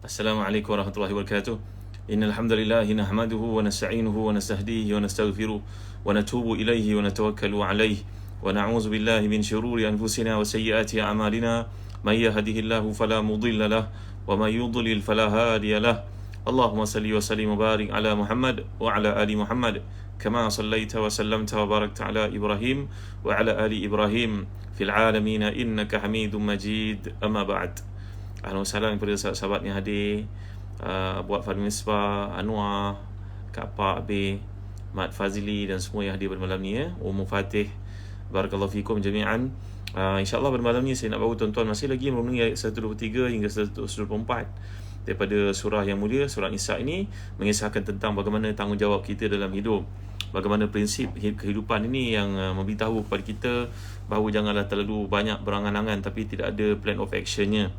Assalamualaikum warahmatullahi wabarakatuh. Innal hamdalillah nahmaduhu wa nasta'inuhu wa nastahdihi wa nastaghfiruh wa natubu ilaihi wa natawakkalu alaihi wa na'udzu billahi min shururi anfusina wa sayyiati a'malina may yahdihillahu fala mudilla lahu wa may yudlil fala hadiya lahu. Allahumma salli wa sallim wa barik ala Muhammad wa ala ali Muhammad kama sallaita wa sallamta wa barakta ala Ibrahim wa ala ali Ibrahim fil alamin innaka Hamidum Majid. Amma ba'd. Ahlan wa sahlan kepada sahabat-sahabat yang hadir, buat Fadil Misbah, Anwar, Kak Pak, Abe, Mat Fazili dan semua yang hadir pada malam ni ya. Ummu Fatih, barakallahu fikum jami'an. InsyaAllah pada malam ni saya nak bawa tuan-tuan masih lagi merenungi ayat 123 hingga 124 daripada surah yang mulia, surah Nisa ini mengisahkan tentang bagaimana tanggungjawab kita dalam hidup. Bagaimana prinsip kehidupan ini yang memberitahu kepada kita bahawa janganlah terlalu banyak berangan-angan tapi tidak ada plan of actionnya.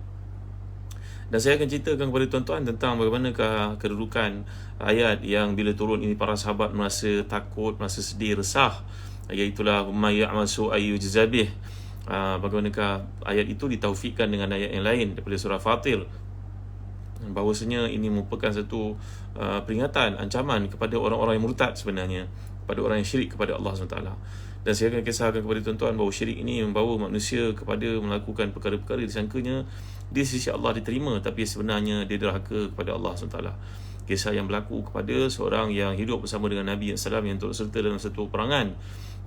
Dan saya akan ceritakan kepada tuan-tuan tentang bagaimanakah kedudukan ayat yang bila turun ini para sahabat merasa takut, merasa sedih, resah, iaitulah may ya'mal su'an yujza bih. Bagaimanakah ayat itu ditaufikkan dengan ayat yang lain daripada surah Fatir, bahawasanya ini merupakan satu peringatan, ancaman kepada orang-orang yang murtad sebenarnya, kepada orang yang syirik kepada Allah SWT. Dan saya akan kisahkan kepada tuan-tuan bahawa syirik ini membawa manusia kepada melakukan perkara-perkara disangkanya di sisi Allah diterima, tapi sebenarnya dia derhaka kepada Allah SWT. Kisah yang berlaku kepada seorang yang hidup bersama dengan Nabi SAW yang turut serta dalam satu perangan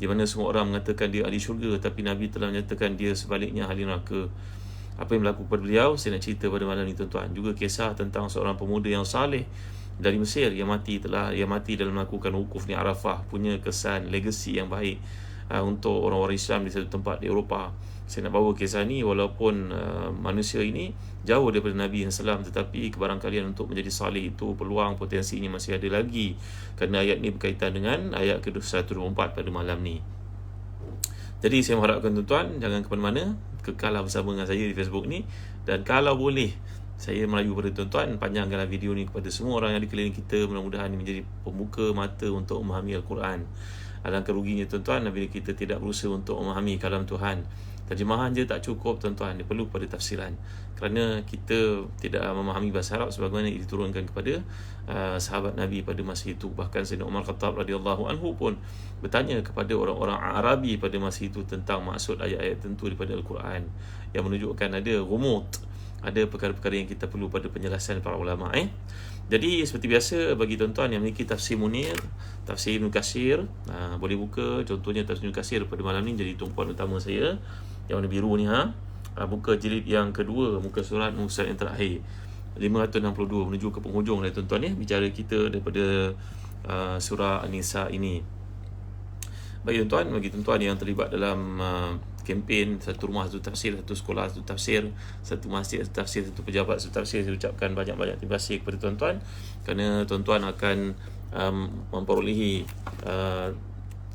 di mana semua orang mengatakan dia ahli syurga, tapi Nabi telah menyatakan dia sebaliknya ahli neraka. Apa yang berlaku kepada beliau saya nak cerita pada malam ni tuan-tuan. Juga kisah tentang seorang pemuda yang saleh dari Mesir yang mati dalam melakukan wukuf di Arafah, punya kesan legasi yang baik untuk orang-orang Islam di satu tempat di Eropah. Saya nak bawa kisah ni walaupun manusia ini jauh daripada Nabi SAW, tetapi kebarangkalian untuk menjadi saleh itu peluang potensinya masih ada lagi, kerana ayat ni berkaitan dengan ayat ke-124 pada malam ni. Jadi saya mengharapkan tuan-tuan jangan ke mana-mana, kekallah bersama dengan saya di Facebook ni. Dan kalau boleh, saya merayu kepada tuan-tuan panjangkanlah video ni kepada semua orang yang di keliling kita. Mudah-mudahan ini menjadi pembuka mata untuk memahami Al-Quran. Alangkah ruginya tuan-tuan bila kita tidak berusaha untuk memahami kalam Tuhan. Terjemahan je tak cukup tuan-tuan, dia perlu pada tafsiran. Kerana kita tidak memahami bahasa Arab sebagaimana diturunkan kepada sahabat Nabi pada masa itu. Bahkan Sayyidina Umar Khattab radhiyallahu anhu pun bertanya kepada orang-orang Arabi pada masa itu tentang maksud ayat-ayat tentu daripada Al-Quran, yang menunjukkan ada rumut, ada perkara-perkara yang kita perlu pada penjelasan para ulama. Jadi seperti biasa, bagi tuan-tuan yang memiliki tafsir Munir, tafsir Ibn Katsir, boleh buka contohnya tafsir Ibn Katsir pada malam ni jadi tumpuan utama saya. Yang warna biru ni buka jilid yang kedua, muka surat yang terakhir 562 menuju ke penghujung dah tuan-tuan ya, bicara kita daripada surah An-Nisa ini. Bagi tuan-tuan yang terlibat dalam kempen satu rumah satu tafsir, satu sekolah satu tafsir, satu masjid satu tafsir, satu pejabat satu tafsir, saya ucapkan banyak-banyak terima kasih kepada tuan-tuan, kerana tuan-tuan akan memperolehi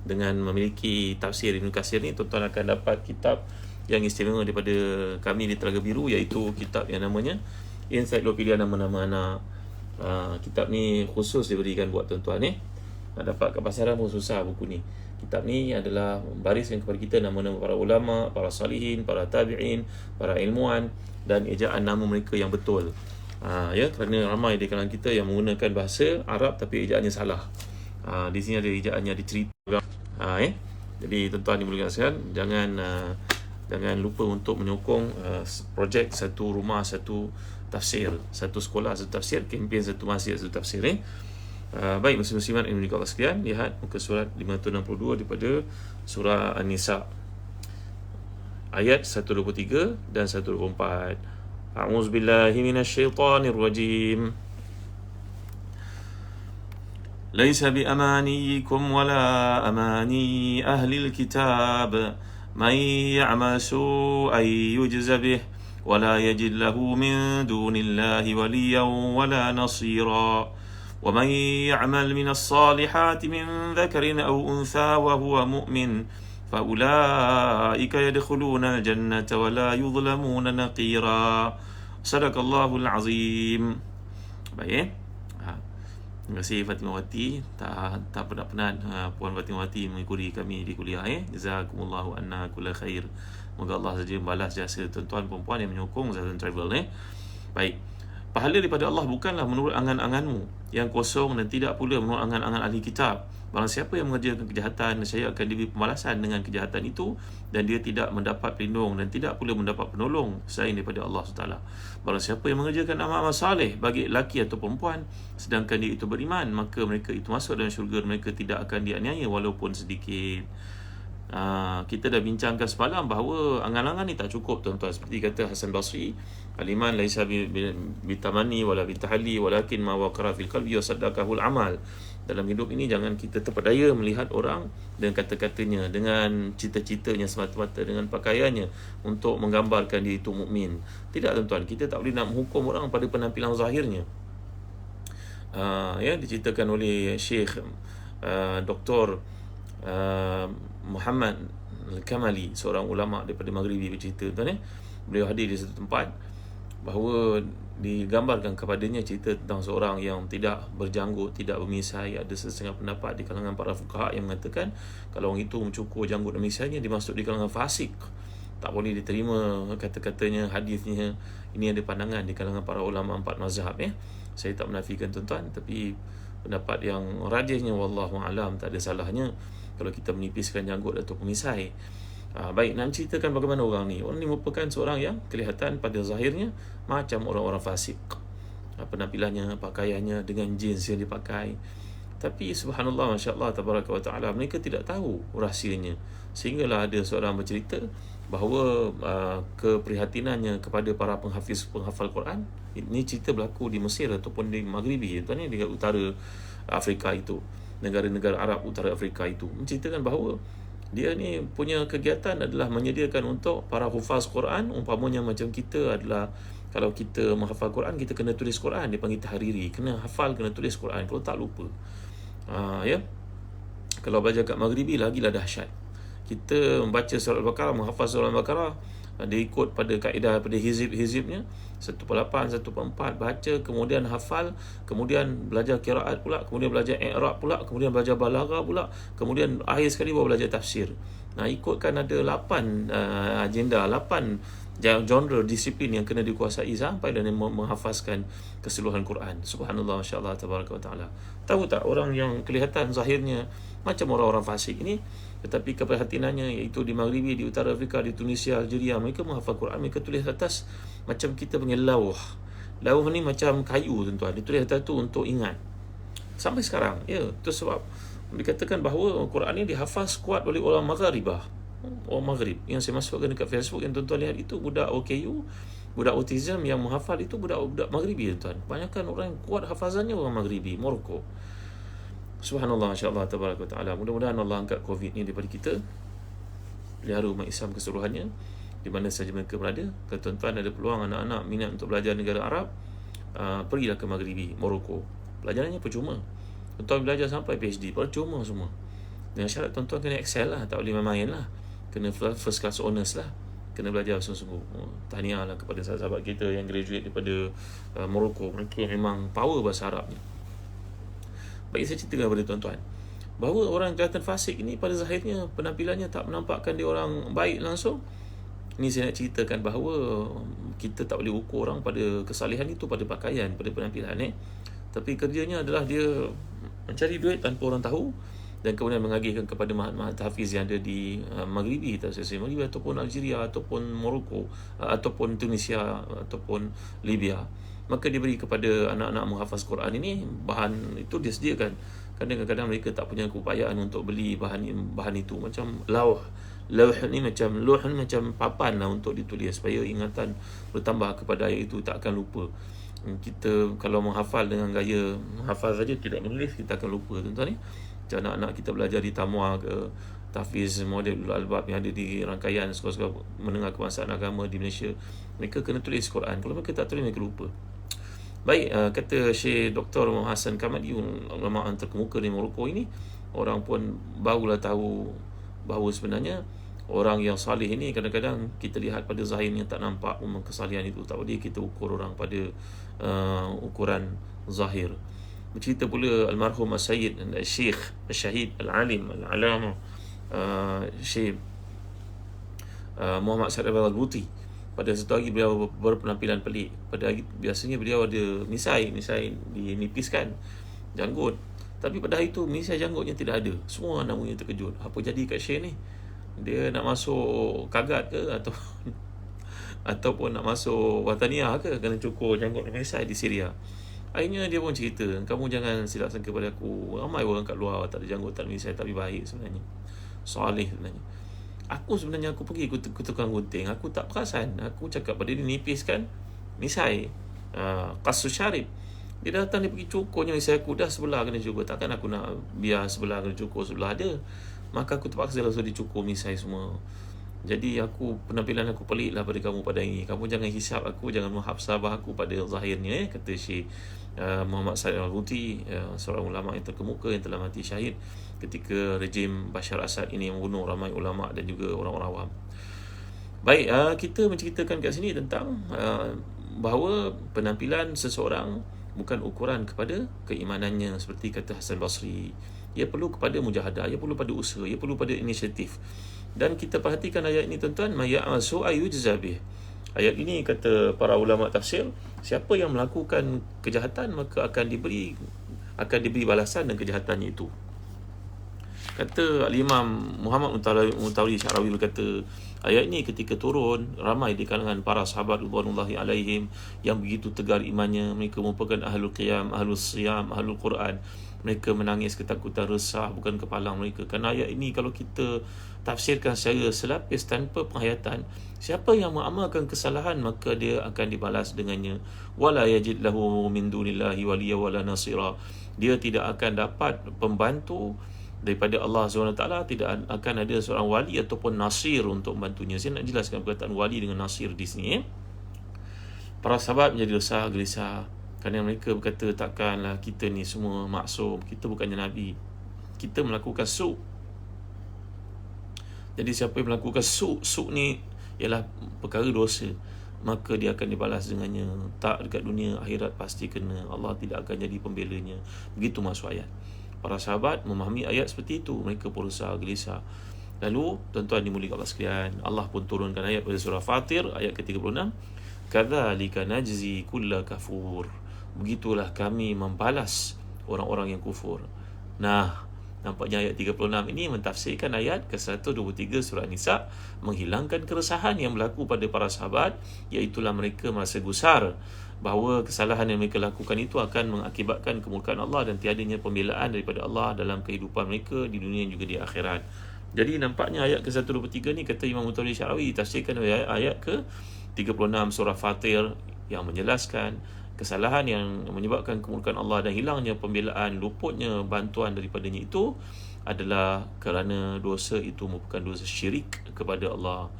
dengan memiliki tafsir Ibn Katsir ni, tuan-tuan akan dapat kitab yang istimewa daripada kami di Telaga Biru, iaitu kitab yang namanya Ensiklopedia Nama-Nama Anak. Kitab ni khusus diberikan buat tuan-tuan ni. Nak dapat kat pasaran pun susah buku ni. Kitab ni adalah bariskan kepada kita nama-nama para ulama, para salihin, para tabi'in, para ilmuwan dan ejaan nama mereka yang betul. Ya, kerana ramai di kalangan kita yang menggunakan bahasa Arab tapi ejaannya salah. Di sini ada ejaannya dicerita. Jadi tuan-tuan dimulakan sekalian, jangan lupa untuk menyokong projek satu rumah satu tafsir, satu sekolah satu tafsir, kempen satu masjid satu tafsir. Baik muslim-muslimat yang dimulakan Allah sekalian, lihat muka surat 562 daripada surah An-Nisa ayat 123 dan 124. A'udzubillahi minasyaitonirrajim. Laisa bi amaniyikum wala amani ahlil kitab man ya'mal su'an yujza bih wala yajid lahu min dunillahi waliyan wala nasira. ومن يعمل من الصالحات من ذكر أو أنثى وهو مؤمن فأولئك يدخلون الجنة ولا يظلمون نقيرا. صدق الله العظيم. Baik. Terima kasih Fatimah Wati, tak penat-penat Puan Fatimah Wati mengikuti kami di kuliah. Jazakumullahu anna kulla khair. Moga Allah saja membalas jasa tuan-tuan perempuan yang menyokong Zazan Travel. Baik. pahala daripada Allah bukanlah menurut angan-anganmu yang kosong dan tidak pula menurut angan-angan ahli kitab. Barang siapa yang mengerjakan kejahatan, saya akan diberi pembalasan dengan kejahatan itu, dan dia tidak mendapat pelindung dan tidak pula mendapat penolong selain daripada Allah SWT. Barang siapa yang mengerjakan amal-amal saleh bagi lelaki atau perempuan, sedangkan dia itu beriman, maka mereka itu masuk dalam syurga, mereka tidak akan dianiaya walaupun sedikit. Kita dah bincangkan semalam bahawa angan-angan ni tak cukup, tuan-tuan. Seperti kata Hasan Basri, al-iman laisa bitamani wala bitahalli walakin ma waqara fil qalbi wa saddaqahu al-amal. Dalam hidup ini jangan kita terpedaya melihat orang dengan kata-katanya, dengan cita-citanya semata-mata, dengan pakaiannya untuk menggambarkan dia itu mukmin. Tidak, tuan-tuan, kita tak boleh nak menghukum orang pada penampilan zahirnya. Diceritakan oleh Syekh Dr. Muhammad Al-Kamali, seorang ulama daripada Maghribi, bercerita, tuan, beliau hadir di satu tempat bahawa digambarkan kepadanya cerita tentang seorang yang tidak berjanggut, tidak bermisai. Ada setengah pendapat di kalangan para fuqaha yang mengatakan kalau orang itu mencukur janggut dan misainya, dimasuk di kalangan fasik, tak boleh diterima kata-katanya, hadisnya. Ini ada pandangan di kalangan para ulama empat mazhab. Saya tak menafikan, tuan-tuan, tapi pendapat yang rajihnya wallahu alam, tak ada salahnya kalau kita menipiskan janggut atau pemisai. Baik, nak ceritakan bagaimana orang ni. Orang ni merupakan seorang yang kelihatan pada zahirnya macam orang-orang fasik, penampilannya, pakaiannya, dengan jeans yang dipakai. Tapi subhanallah, masya-Allah, tabaraka wa ta'ala, mereka tidak tahu rahsianya. Sehinggalah ada seorang bercerita bahawa keprihatinannya kepada para penghafal Quran. Ini cerita berlaku di Mesir ataupun di Maghribi, tuan, di utara Afrika itu, negara-negara Arab utara Afrika itu, menceritakan bahawa dia ni punya kegiatan adalah menyediakan untuk para hufaz Quran. Umpamanya macam kita adalah, kalau kita menghafal Quran, kita kena tulis Quran, dia panggil tahriri, kena hafal, kena tulis Quran, kalau tak lupa. Kalau belajar kat Maghribi lagilah dahsyat. Kita membaca surah Al-Baqarah, menghafal surah Al-Baqarah, dia ikut pada kaedah, pada hizib-hizibnya, 1/8, 1/4, baca, kemudian hafal, kemudian belajar qiraat pula, kemudian belajar i'rab pula, kemudian belajar balaghah pula, kemudian akhir sekali baru belajar tafsir. Ikutkan ada 8 agenda, 8 genre disiplin yang kena dikuasai sampai dan menghafazkan keseluruhan Quran. Subhanallah, masya-Allah, tabaraka wa taala. Tahu tak, orang yang kelihatan zahirnya macam orang-orang fasik ini, tetapi keprihatinannya iaitu di Maghribi, di utara Afrika, di Tunisia, Algeria, mereka menghafal Quran, mereka tulis atas macam kita panggil lauh. Lauh ni macam kayu, tuan-tuan, ditulis atas tu untuk ingat. Sampai sekarang, itu sebab dikatakan bahawa Quran ni dihafaz kuat oleh orang Maghribah, orang Maghrib. Yang saya masukkan dekat Facebook yang tuan-tuan lihat itu, budak OKU, budak autism yang menghafal itu budak-budak Maghribi, tuan. Banyakkan orang yang kuat hafazannya orang Maghribi, Morocco. Subhanallah, masya-Allah, tabaraka wa taala. Mudah-mudahan Allah angkat COVID ni daripada kita, pelihara umat Islam keseluruhannya di mana saja mereka berada. Kalau tuan-tuan ada peluang anak-anak minat untuk belajar negara Arab, pergilah ke Maghribi, Morocco. Pelajarannya percuma. Tuan-tuan belajar sampai PhD, percuma semua. Dengan syarat tuan-tuan kena excel lah, tak boleh main-main lah. Kena first class honors lah. Kena belajar sungguh-sungguh. Tahniah lah kepada sahabat kita yang graduate daripada Morocco. Mereka memang power bahasa Arab ni. Baik, saya ceritakan kepada tuan-tuan bahawa orang yang kelihatan fasik ini pada zahirnya penampilannya tak menampakkan dia orang baik langsung. Ini saya nak ceritakan bahawa kita tak boleh ukur orang pada kesalehan itu, pada pakaian, pada penampilan. Tapi kerjanya adalah dia mencari duit tanpa orang tahu, dan kemudian mengagihkan kepada mahat-mahat tahfiz yang ada di Maghribi, Maghribi ataupun Algeria ataupun Morocco ataupun Tunisia ataupun Libya. Maka diberi kepada anak-anak menghafaz Quran ini, bahan itu dia sediakan. Kadang-kadang mereka tak punya keupayaan untuk beli bahan itu, macam lauh ni macam papan lah untuk ditulis supaya ingatan bertambah kepada ayat itu, tak akan lupa. Kita kalau menghafal dengan gaya menghafal saja, tidak menulis, kita akan lupa, tuan-tuan ni. Macam anak-anak kita belajar di Tamwa ke tahfiz model Al-Albab yang ada di rangkaian sekolah-sekolah menengah kebangsaan agama di Malaysia, mereka kena tulis Quran. Kalau mereka tak tulis, mereka lupa. Baik, kata Syekh Dr. Muhammad Hassan Kamali, ulama terkemuka di Morocco ini, orang pun barulah tahu bahawa sebenarnya orang yang salih ini kadang-kadang kita lihat pada zahirnya tak nampak kesalihan itu. Tak boleh kita ukur orang pada ukuran zahir. Bercerita pula almarhum Sayyid Syekh Syahid Al-Alim Al-Alama Syekh Muhammad Sa'ad Al-Buti. pada satu hari beliau berpenampilan pelik. Pada hari, biasanya beliau ada misai dinipiskan janggut, tapi pada hari tu misai janggutnya tidak ada. Semua namanya terkejut, apa jadi kat Syekh ni? Dia nak masuk kagat ke atau ataupun nak masuk wataniah ke, kena cukur janggut misai di Syria. Akhirnya dia pun cerita, kamu jangan silap sangka pada aku, ramai orang kat luar tak ada janggut, tak ada misai, tapi baik sebenarnya, soleh sebenarnya. Aku pergi tukang gunting, aku tak perasan. Aku cakap pada dia nipiskan misai, qasus syarib. Dia datang, dia pergi cukurnya misai aku, dah sebelah kena cukur. Takkan aku nak biar sebelah kena cukur, sebelah ada. Maka aku terpaksa langsung dicukur misai semua. Jadi penampilan aku pelik lah pada kamu pada ini. Kamu jangan hisap aku, jangan muhasabah aku pada zahirnya, kata Syekh Muhammad Said Al-Houthi, seorang ulama yang terkemuka yang telah mati syahid ketika rejim Bashar Assad ini membunuh ramai ulama dan juga orang-orang awam. Baik, kita menceritakan kat sini tentang bahawa penampilan seseorang bukan ukuran kepada keimanannya. Seperti kata Hasan Basri, ia perlu kepada mujahadah, ia perlu pada usaha, ia perlu pada inisiatif. Dan kita perhatikan ayat ini tuan-tuan, maya'al su'a yujza bih. Ayat ini kata para ulama tafsir, siapa yang melakukan kejahatan maka akan diberi balasan dan kejahatannya itu. Kata Al-Imam Muhammad Mutawalli Sya'rawi berkata, ayat ini ketika turun, ramai di kalangan para sahabat ridwanullahi alaihim yang begitu tegar imannya. Mereka merupakan ahlul qiyam, ahlul siyam, ahlul Quran. Mereka menangis ketakutan resah bukan kepalang mereka. Kerana ayat ini kalau kita tafsirkan secara selapis tanpa penghayatan, siapa yang mengamalkan kesalahan maka dia akan dibalas dengannya. Wala yajid lahu min dunillahi waliya wala nasira. Dia tidak akan dapat pembantu daripada Allah SWT, tidak akan ada seorang wali ataupun nasir untuk membantunya. Saya nak jelaskan perkataan wali dengan nasir di sini. Para sahabat menjadi resah, gelisah, kerana mereka berkata, takkanlah kita ni semua maksum, kita bukannya Nabi, kita melakukan su'. Jadi siapa yang melakukan su' ni ialah perkara dosa, maka dia akan dibalas dengannya. Tak dekat dunia, akhirat pasti kena. Allah tidak akan jadi pembelanya. Begitu maksud ayat. Para sahabat memahami ayat seperti itu, mereka pun resah, gelisah. Lalu tuan-tuan dimuliakan Allah sekalian, Allah pun turunkan ayat pada surah Fatir ayat ke-36, kadzalika najzi kulla kafur. Begitulah kami membalas orang-orang yang kufur. Nah, nampaknya ayat 36 ini mentafsirkan ayat ke-123 surah Nisa, menghilangkan keresahan yang berlaku pada para sahabat, iaitulah mereka merasa gusar bahawa kesalahan yang mereka lakukan itu akan mengakibatkan kemurkaan Allah dan tiadanya pembelaan daripada Allah dalam kehidupan mereka di dunia juga di akhirat. Jadi nampaknya ayat ke-123 ni, kata Imam Mutawalli Sya'rawi, tafsirkan ayat ke-36 surah Fatir yang menjelaskan kesalahan yang menyebabkan kemurkaan Allah dan hilangnya pembelaan, luputnya bantuan daripadanya itu adalah kerana dosa itu merupakan dosa syirik kepada Allah.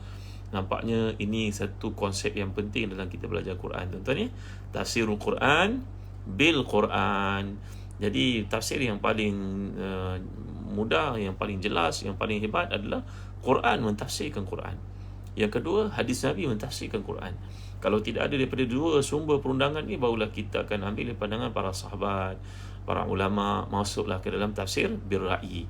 Nampaknya ini satu konsep yang penting dalam kita belajar Quran, tuan-tuan ya. Tafsirul Quran bil Quran. Jadi tafsir yang paling mudah, yang paling jelas, yang paling hebat adalah Quran mentafsirkan Quran. Yang kedua, hadis Nabi mentafsirkan Quran. Kalau tidak ada daripada dua sumber perundangan ni, barulah kita akan ambil pandangan para sahabat, para ulama, masuklah ke dalam tafsir bir-ra'yi.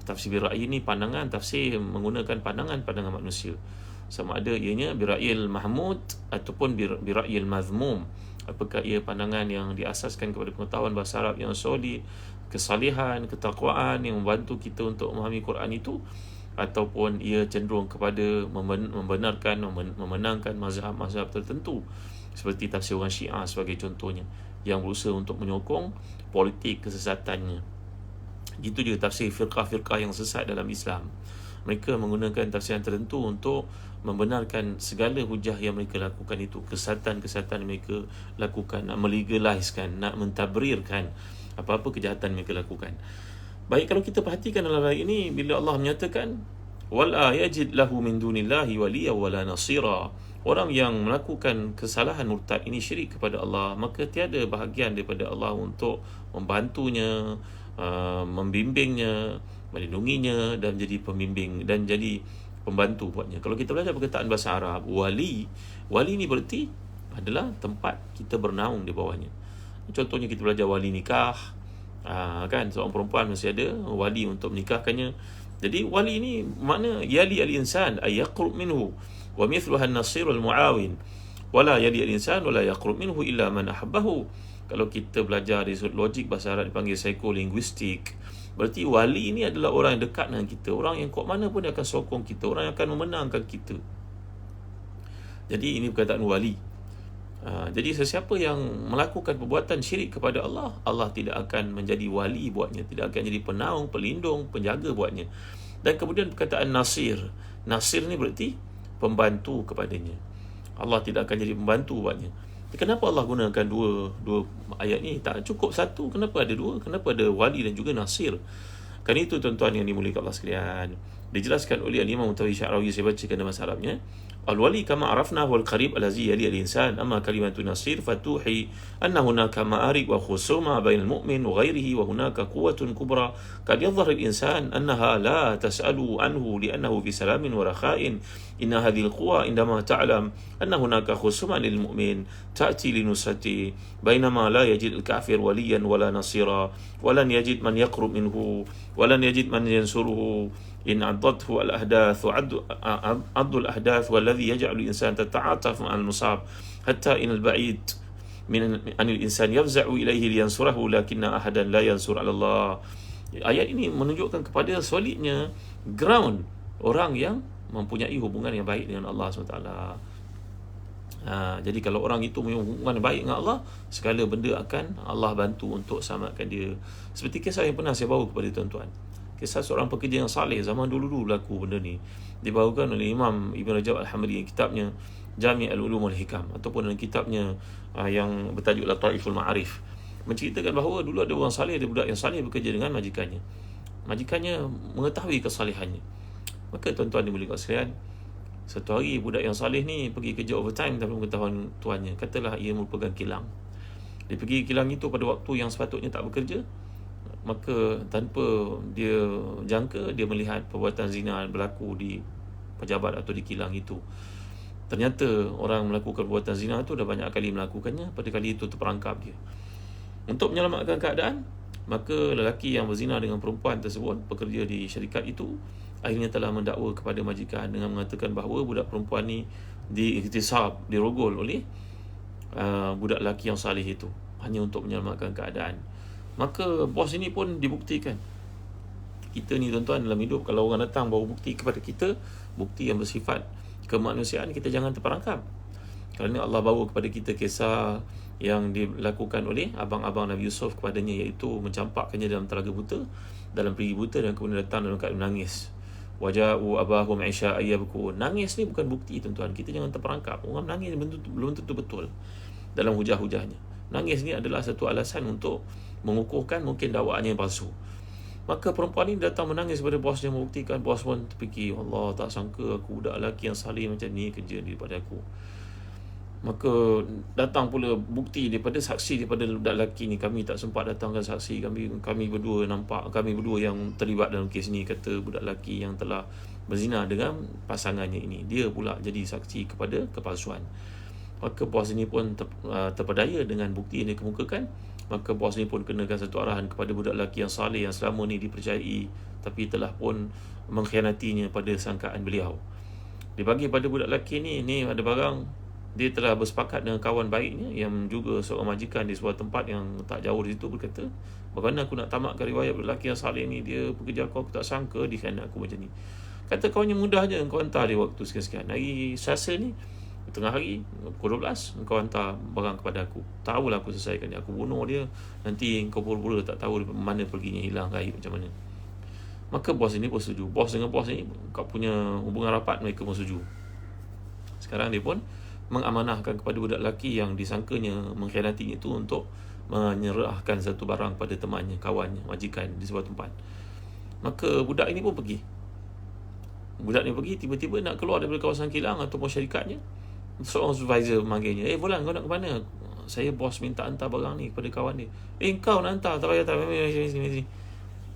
Tafsir bir-ra'yi ni pandangan tafsir menggunakan pandangan manusia, sama ada ianya bir-ra'yil mahmud ataupun bir-ra'yil mazmum. Apakah ia pandangan yang diasaskan kepada pengetahuan bahasa Arab yang solid, kesalihan, ketakwaan yang membantu kita untuk memahami Quran itu, ataupun ia cenderung kepada membenarkan, memenangkan mazhab-mazhab tertentu seperti tafsir orang Syiah sebagai contohnya, yang berusaha untuk menyokong politik kesesatannya. Gitu juga tafsir firqah-firqah yang sesat dalam Islam. Mereka menggunakan tafsiran tertentu untuk membenarkan segala hujah yang mereka lakukan itu, kesatan-kesatan mereka lakukan, nak melegaliskan, nak mentabrirkan apa-apa kejahatan mereka lakukan. Baik, kalau kita perhatikan dalam ayat ini, bila Allah menyatakan wala yajid lahu min dunillahi waliya wala nasira, orang yang melakukan kesalahan murtad ini syirik kepada Allah, maka tiada bahagian daripada Allah untuk membantunya, membimbingnya, melindunginya dan jadi pembimbing dan jadi pembantu buatnya. Kalau kita belajar perkataan bahasa Arab, wali ni berarti adalah tempat kita bernaung di bawahnya. Contohnya kita belajar wali nikah, kan, seorang perempuan mesti ada wali untuk menikahkannya. Jadi wali ni makna yali al-insan ay yaqrub minhu wa mithluha an-nasir wal-muawin wala yali al-insan wala yaqrub minhu illa man ahabbahu. Kalau kita belajar dari sudut logik, bahasa Arab dipanggil psikolinguistik, berarti wali ni adalah orang yang dekat dengan kita, orang yang kat mana pun dia akan sokong kita, orang yang akan memenangkan kita. Jadi ini perkataan wali. Jadi sesiapa yang melakukan perbuatan syirik kepada Allah, Allah tidak akan menjadi wali buatnya, tidak akan jadi penaung, pelindung, penjaga buatnya. Dan kemudian perkataan nasir. Nasir ni berarti pembantu kepadanya. Allah tidak akan jadi pembantu buatnya. Kenapa Allah gunakan dua ayat ni? Tak cukup satu, kenapa ada dua? Kenapa ada wali dan juga nasir? Kan itu tuan-tuan yang dimuliakan Allah sekalian. Dijelaskan oleh Imam Mutawi Sya'rawi, saya bacakan dalam bahasa Arabnya. Al-wali kama arafna huwa al-qarib allazi yali al-insan, amma kalimatu nasir fatuhi anna hunaka ma'arik wa khusuma bain al-mu'min wa ghairihi wa hunaka quwwatun kubra qad yadhhar al-insan annaha la tas'alu anhu li'annahu fi salamin wa rakha'in. Inna hadhihi al-quwa indama ta'lam anna hunaka khusuma lil-mu'min ta'ti li nusrati bainama la yajid al-kafir waliyan wala nasira walan yajid man yaqrub minhu walan yajid man yansuruhu in addathu al-ahdath wa addu al-ahdath والذي يجعل الإنسان تتعاطف مع المصاب حتى إن البعيد من أن الإنسان يفزع إليه لينصره لكن أحدا لا ينصر على الله. Ayat ini menunjukkan kepada solidnya ground orang yang mempunyai hubungan yang baik dengan Allah SWT. Jadi kalau orang itu mempunyai hubungan yang baik dengan Allah, segala benda akan Allah bantu untuk selamatkan dia. Seperti kisah yang pernah saya bawa kepada tuan-tuan, kisah seorang pekerja yang saleh zaman dulu-dulu berlaku benda ni. Dibawakan oleh Imam Ibn Rajab Al-Hambali, kitabnya Jami' Al-Ulum Al-Hikam, ataupun dalam kitabnya yang bertajuk Lataiful Ma'arif, menceritakan bahawa dulu ada orang saleh, ada budak yang saleh bekerja dengan majikannya. Majikannya mengetahui kesalehannya. Maka tuan-tuan dimuliakan sekalian, satu hari budak yang saleh ni pergi kerja overtime tanpa pengetahuan tuannya. Katalah ia merupakan kilang. Dia pergi kilang itu pada waktu yang sepatutnya tak bekerja. Maka tanpa dia jangka, dia melihat perbuatan zina berlaku di pejabat atau di kilang itu. Ternyata orang melakukan perbuatan zina itu dah banyak kali melakukannya. Pada kali itu terperangkap dia. Untuk menyelamatkan keadaan, maka lelaki yang berzina dengan perempuan tersebut, pekerja di syarikat itu, akhirnya telah mendakwa kepada majikan dengan mengatakan bahawa budak perempuan ni diiktisab, dirogol oleh budak lelaki yang saleh itu, hanya untuk menyelamatkan keadaan. Maka bos ini pun dibuktikan. Kita ni tuan-tuan dalam hidup, kalau orang datang bawa bukti kepada kita, bukti yang bersifat kemanusiaan, kita jangan terperangkap. Kerana Allah bawa kepada kita kisah yang dilakukan oleh abang-abang Nabi Yusuf kepadanya, iaitu mencampakkannya dalam telaga buta, dalam perigi buta, dan kemudian datang dalam keadaan menangis. Waja'u abahum isya'a yabkun. Nangis ni bukan bukti tuan-tuan, kita jangan terperangkap. Orang menangis belum tentu betul dalam hujah-hujahnya. Nangis ni adalah satu alasan untuk mengukuhkan mungkin dakwaannya yang palsu. Maka perempuan ini datang menangis kepada bosnya, membuktikan. Bos pun terfikir, Allah, tak sangka aku budak lelaki yang saleh macam ni kerja daripada aku. Maka datang pula bukti daripada saksi daripada budak lelaki ni. Kami tak sempat datangkan saksi, kami berdua nampak, kami berdua yang terlibat dalam kes ni, kata budak lelaki yang telah berzina dengan pasangannya ini. Dia pula jadi saksi kepada kepalsuan. Maka bos ini pun terpedaya dengan bukti yang dikemukakan. Maka bos ni pun kenakan satu arahan kepada budak lelaki yang saleh, yang selama ni dipercayai, tapi telah pun mengkhianatinya pada sangkaan beliau. Dibagi pada budak lelaki ni ada barang. Dia telah bersepakat dengan kawan baiknya yang juga seorang majikan di sebuah tempat yang tak jauh dari situ, berkata, bagaimana aku nak tamatkan riwayat budak lelaki yang saleh ni, dia pekerja aku tak sangka dia khianat aku macam ni. Kata kawannya, mudah je, engkau hantar dia waktu sekian-sekian hari Selasa ni, tengah hari pukul 12, engkau hantar barang kepada aku. Tahulah aku selesaikan dia, aku bunuh dia, nanti engkau pura-pura tak tahu mana perginya, hilang gaib macam mana. Maka bos ini pun setuju. Bos dengan bos ni, kau punya hubungan rapat, mereka pun setuju. Sekarang dia pun mengamanahkan kepada budak lelaki yang disangkanya mengkhianati itu untuk menyerahkan satu barang pada temannya, kawannya, majikan di sebuah tempat. Maka budak ini pun pergi. Budak ni pergi, tiba-tiba nak keluar daripada kawasan kilang ataupun syarikatnya, seorang supervisor memanggilnya. Fulan, kau nak ke mana? Saya bos minta hantar barang ni kepada kawan dia. Kau nak hantar? Tak payah, sini.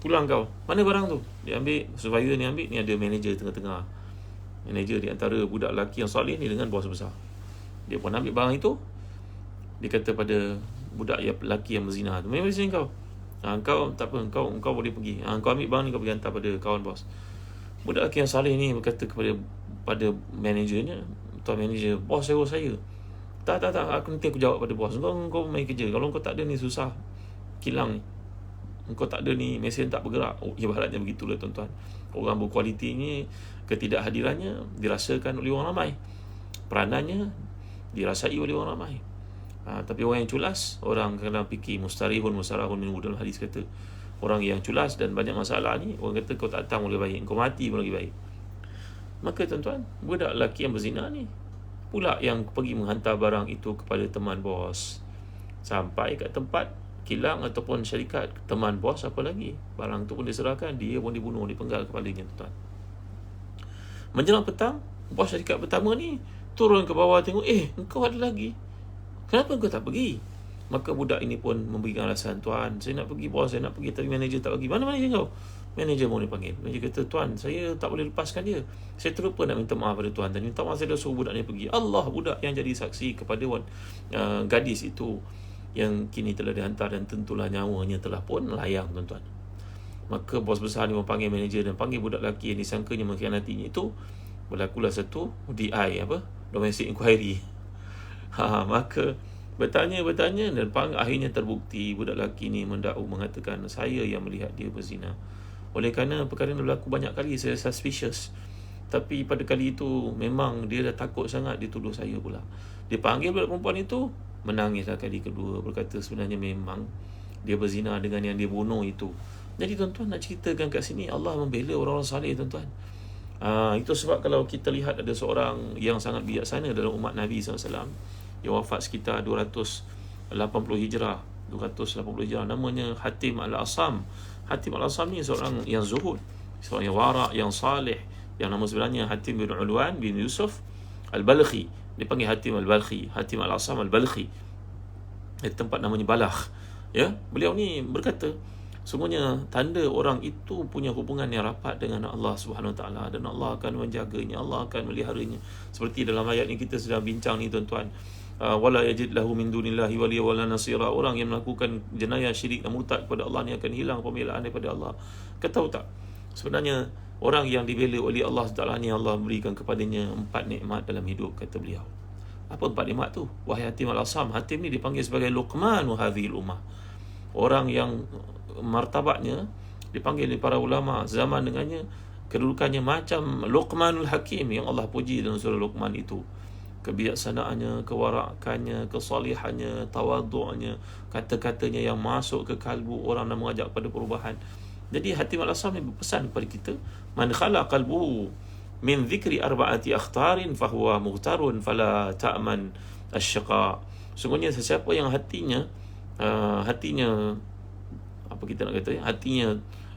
Pulang kau. Mana barang tu? Dia ambil, supervisor ni ambil, ni ada manager tengah-tengah. Manager di antara budak lelaki yang saleh ni dengan bos besar. Dia pun ambil barang itu. Dia kata pada budak lelaki yang berzina tu, mari sini kau. Kau tak apa, kau boleh pergi. Kau ambil barang ni, kau pergi hantar pada kawan bos. Budak lelaki yang saleh ni berkata pada managernya, tuan manager, bos saya. Tak, aku nanti aku jawab pada bos. Kau main kerja. Kalau kau tak ada ni susah. Kilang ni. Kau tak ada ni, mesin tak bergerak. Ibaratnya begitulah tuan-tuan. Orang berkualiti ni, ketidakhadirannya dirasakan oleh orang ramai. Peranannya dirasai oleh orang ramai. Tapi orang yang culas, orang kena fikir mustarihun min dalam hadis kata, orang yang culas dan banyak masalah ni, orang kata kau tak datang boleh baik, kau mati pun lagi baik. Maka tuan-tuan, budak lelaki yang berzina ni pula yang pergi menghantar barang itu kepada teman bos. Sampai kat tempat kilang ataupun syarikat teman bos, apa lagi, barang tu pun diserahkan, dia pun dibunuh, dipenggal kepalanya tuan. Menjelang petang, bos syarikat pertama ni turun ke bawah tengok, engkau ada lagi, kenapa engkau tak pergi? Maka budak ini pun memberikan alasan, tuan, saya nak pergi bos, saya nak pergi, tapi manager tak pergi. Mana manager kau? Manager mau dipanggil. Manager kata, tuan, saya tak boleh lepaskan dia, saya terlupa nak minta maaf pada tuan, dan minta maaf saya dah suruh budak ni pergi. Allah, budak yang jadi saksi kepada gadis itu yang kini telah dihantar, dan tentulah nyawanya telah pun layang tuan-tuan. Maka bos besar ni memanggil manager dan panggil budak lelaki yang disangkanya mengkhianatinya itu. Berlakulah satu DI, domestic inquiry. Maka bertanya dan akhirnya terbukti budak lelaki ni mendakwa mengatakan, saya yang melihat dia berzina. Oleh kerana perkara ini berlaku banyak kali, saya suspicious. Tapi pada kali itu memang dia dah takut sangat dituduh saya pula. Dia panggil budak perempuan itu, menangislah kali kedua, berkata sebenarnya memang dia berzina dengan yang dia bunuh itu. Jadi tuan-tuan, nak ceritakan kat sini, Allah membela orang-orang saleh tuan-tuan. Itu sebab kalau kita lihat ada seorang yang sangat bijaksana dalam umat Nabi SAW, yang wafat sekitar 280 Hijrah, namanya Hatim Al-Asam. Hatim Al-Asam ni seorang yang zuhud, seorang yang warak, yang saleh, yang nama sebenarnya Hatim bin Ulwan bin Yusuf Al-Balkhi. Dipanggil Hatim Al-Balkhi, Hatim Al-Asam Al-Balkhi. Tempat namanya Balakh. Ya, beliau ni berkata, sungguhnya tanda orang itu punya hubungan yang rapat dengan Allah Subhanahu Wa Taala, dan Allah akan menjaganya, Allah akan meliharanya. Seperti dalam ayat ni kita sedang bincang ni tuan-tuan, wala yajid lahu min dunillahi waliya wala nasira. Orang yang melakukan jenayah syirik dan murtad kepada Allah ni akan hilang pembelaan daripada Allah. Kau tahu tak, sebenarnya orang yang dibela oleh Allah Taala ni, Allah berikan kepadanya 4 nikmat dalam hidup, kata beliau. Apa 4 nikmat tu? Wahai Hatim Al-Asam. Hatim ni dipanggil sebagai Luqman hadhil ummah, orang yang martabatnya dipanggil oleh para ulama zaman dengannya, kedudukannya macam Luqmanul Hakim yang Allah puji dalam surah Luqman itu. Kebijaksanaannya, kewarakannya, kesalihannya, tawadhu'nya, kata-katanya yang masuk ke kalbu orang dan mengajak pada perubahan. Jadi Hatim Al-Asam ni berpesan kepada kita, man khala qalbuhu min dhikri arba'ati akhtarin fahuwa mughtarun fala ta'man asyaqa. Sungguhnya sesiapa yang hatinya hatinya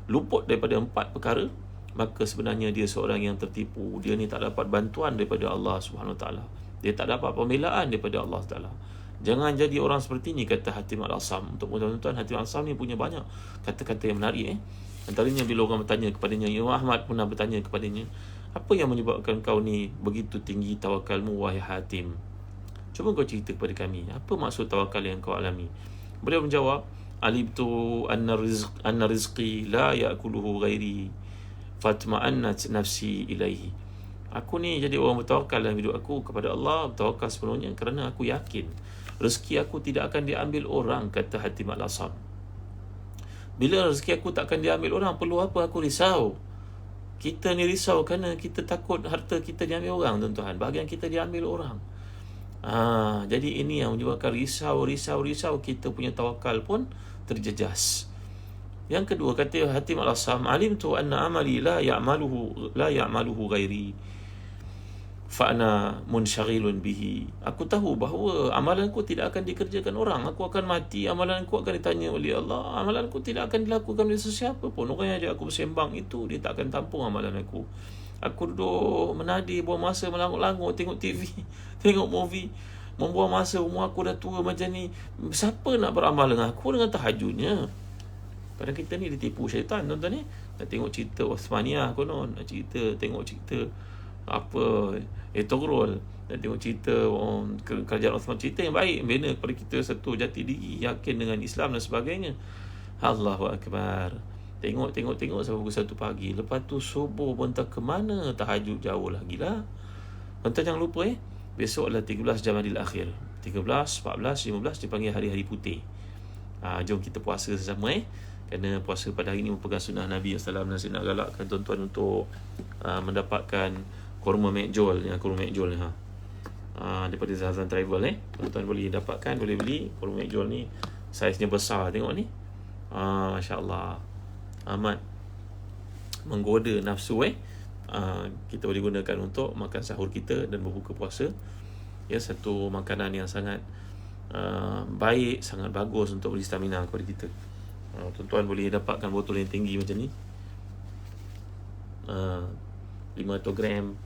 luput daripada 4 perkara, maka sebenarnya dia seorang yang tertipu. Dia ni tak dapat bantuan daripada Allah Subhanahu Wa Taala, dia tak dapat pembelaan daripada Allah Taala. Jangan jadi orang seperti ni, kata Hatim Al-Asam. Untuk tuan-tuan, Hatim Al-Asam ni punya banyak kata-kata yang menarik. Antaranya bila orang bertanya kepadanya, Imam Ahmad pernah bertanya kepadanya, apa yang menyebabkan kau ni begitu tinggi tawakalmu wahai Hatim? Cuba kau cerita kepada kami, apa maksud tawakal yang kau alami? Beliau menjawab, alibtu anna rizqi la ya'kuluhu ghairi fatma'annat nafsi ilaihi. Aku ni jadi orang bertawakal dalam hidup aku kepada Allah, bertawakal sepenuhnya kerana aku yakin rezeki aku tidak akan diambil orang, kata Hatim Al-Asam. Bila rezeki aku tak akan diambil orang, perlu apa aku risau? Kita ni risau kerana kita takut harta kita diambil orang tuan-tuan, bahagian kita diambil orang. Jadi ini yang menyebabkan risau, kita punya tawakal pun terjejas. Yang kedua, kata Hatim Al-Asam, alimtu anna amali la ya'maluhu ghairi fa ana munsyaghilun bihi. Aku tahu bahawa amalanku tidak akan dikerjakan orang. Aku akan mati, amalanku akan ditanya oleh Allah. Amalanku tidak akan dilakukan oleh sesiapa pun. Orang yang ajak aku bersembang itu, dia tak akan tampung amalan aku. Aku duduk menadi, buang masa melangut-langut, tengok TV, tengok movie, membuang masa. Umur aku dah tua macam ni, siapa nak beramal dengan aku dengan tahajudnya? Kadang kita ni ditipu syaitan tuan-tuan ni. Nak tengok cerita Osmaniyah konon, nak tengok cerita apa Togrol, nak tengok cerita kerajaan Osman, cerita yang baik, bina kepada kita satu jati diri, yakin dengan Islam dan sebagainya. Allahu Akbar. Tengok sampai pukul 1 pagi. Lepas tu subuh pun tak ke mana, tahajud jauh lagi lah. Tuan-tuan jangan lupa besok adalah 13 Jamadil Akhir. 13, 14, 15 dipanggil hari-hari putih. Jom kita puasa sesama kerana puasa pada hari ini merupakan sunnah Nabi SAW. Dan saya nak galakkan tuan-tuan untuk mendapatkan kurma mekjol ni daripada Zazan Travel. Tuan-tuan boleh dapatkan, boleh beli kurma mekjol ni. Saiznya besar, tengok ni. Masya-Allah, amat menggoda nafsu. Kita boleh gunakan untuk makan sahur kita dan berbuka puasa. Satu makanan yang sangat baik, sangat bagus untuk beri stamina kepada kita. Tuan-tuan boleh dapatkan botol yang tinggi macam ni, 500 gram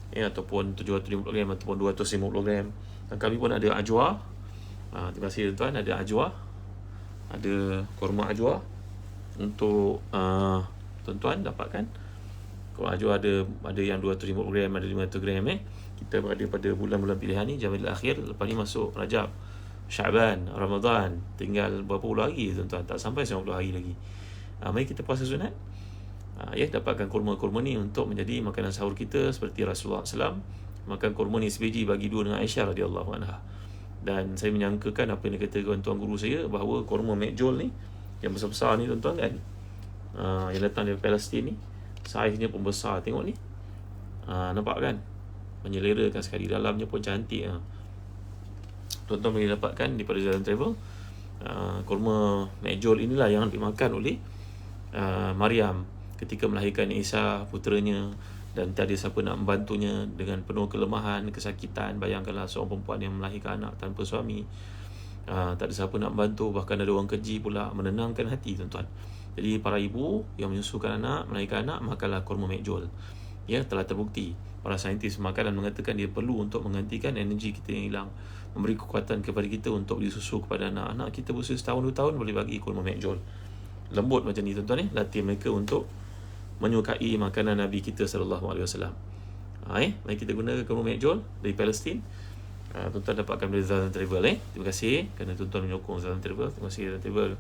ataupun 750 gram ataupun 250 gram. Dan kami pun ada ajwa. Terima kasih tuan-tuan, ada ajwa, ada kurma ajwa untuk tuan-tuan dapatkan. Kurma ajwa ada yang 250 gram, ada 500 gram. Kita berada pada bulan-bulan pilihan ni, Jamadil Akhir. Lepas ni masuk Rajab, Syaban, Ramadan. Tinggal berapa puluh hari tuan-tuan, tak sampai 90 hari lagi. Mari kita puasa sunat. Dapatkan kurma-kurma ni untuk menjadi makanan sahur kita seperti Rasulullah SAW makan kurma ni sebiji bagi dua dengan Aisyah radhiyallahu anha. Dan saya menyangkakan apa yang dikatakan tuan guru saya, bahawa kurma mekjol ni yang besar-besar ni tuan-tuan kan, yang datang dari Palestin ni, saiznya pun besar. Tengok ni, nampak kan, menyelerakan sekali. Dalamnya pun cantik. Tuan-tuan boleh dapatkan daripada Jalan Travel. Kurma mekjol inilah yang dimakan oleh Maryam ketika melahirkan Isa puteranya, dan tiada siapa nak membantunya dengan penuh kelemahan, kesakitan. Bayangkanlah seorang perempuan yang melahirkan anak tanpa suami, tak ada siapa nak membantu, bahkan ada orang keji pula. Menenangkan hati tuan-tuan. Jadi para ibu yang menyusukan anak, melahirkan anak, makanlah kurma mekjol. Telah terbukti. Para saintis makanan mengatakan dia perlu untuk menggantikan energi kita yang hilang, memberi kekuatan kepada kita untuk beri susu kepada anak-anak kita berusia setahun 2 tahun. Boleh bagi kurma mekjol lembut macam ni tuan-tuan. Latih mereka untuk menyukai makanan Nabi kita SAW. Mari kita gunakan kurma mekjol dari Palestin. Tuan-tuan dapatkan dari Zazan Travel. Terima kasih kerana tuan-tuan menyokong Zazan Travel. Terima kasih Zazan Travel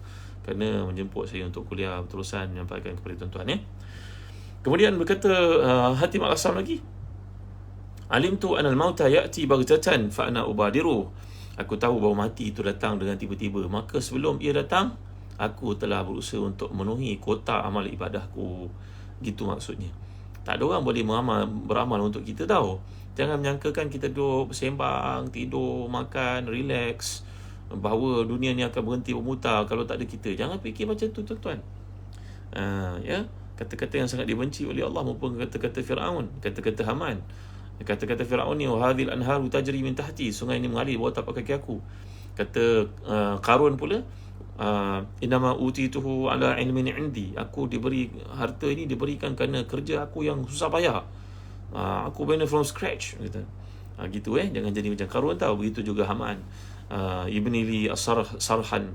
kerana menjemput saya untuk kuliah berterusan, menyampaikan kepada tuan-tuan. Kemudian berkata Hatim Al-Asam lagi, alimtu anal mauta ya'ti baghtatan fa ana ubadiru. Aku tahu bahawa mati itu datang dengan tiba-tiba, maka sebelum ia datang, aku telah berusaha untuk memenuhi kota amal ibadahku. Gitu maksudnya. Tak ada orang boleh beramal untuk kita tahu. Jangan menyangkakan kita duduk bersembang, tidur, makan, relax, bahawa dunia ni akan berhenti bermutar kalau tak ada kita. Jangan fikir macam tu tuan-tuan. Kata-kata yang sangat dibenci oleh Allah maupun kata-kata Fir'aun, kata-kata Haman. Kata-kata Fir'aun ni, hadhil anharu tajri min tahti, sungai ini mengalir bawah tapak kaki aku. Kata Qarun pula, innama utituhu ala ilmin indi, aku diberi harta ini, diberikan kerana kerja aku yang susah payah. Aku bina from scratch gitu. Jangan jadi macam Qarun tahu. Begitu juga Haman, ibni li sarhan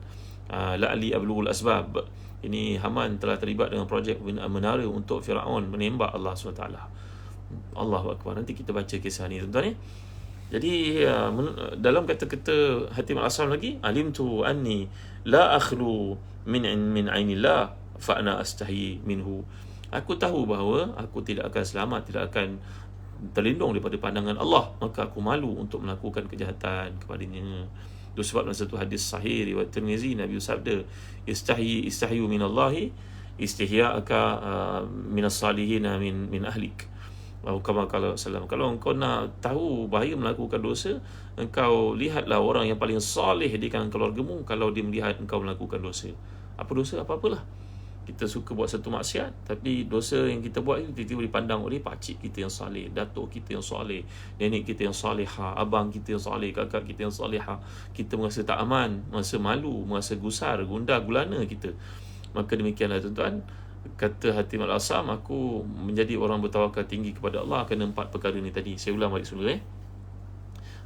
la'li ablugul asbab. Ini Haman telah terlibat dengan projek menara untuk Firaun menembak Allah SWT. Allahu Akbar. Nanti kita baca kisah ni tuan-tuan. Jadi dalam kata-kata Hatim Al-Asam lagi, alimtu anni la akhlu min ainillah fa ana astahi minhu. Aku tahu bahawa aku tidak akan selamat, tidak akan terlindung daripada pandangan Allah, maka aku malu untuk melakukan kejahatan kepadanya. Itu sebab dalam satu hadis sahih riwayat Tirmizi, Nabi bersabda, istahyu minallahi istihya'aka minas salihin min ahlik. Kalau engkau nak tahu bahaya melakukan dosa, engkau lihatlah orang yang paling salih di kalangan keluargamu kalau dia melihat engkau melakukan dosa. Apa dosa? Apa-apalah. Kita suka buat satu maksiat, tapi dosa yang kita buat itu tiba-tiba dipandang oleh pakcik kita yang saleh, datuk kita yang saleh, nenek kita yang salihah, abang kita yang saleh, kakak kita yang salihah. Kita merasa tak aman, merasa malu, merasa gusar, gundah gulana kita. Maka demikianlah tuan-tuan, kata Hatim Al-Asam, aku menjadi orang bertawakal tinggi kepada Allah kerana 4 perkara ni tadi. Saya ulang balik semula.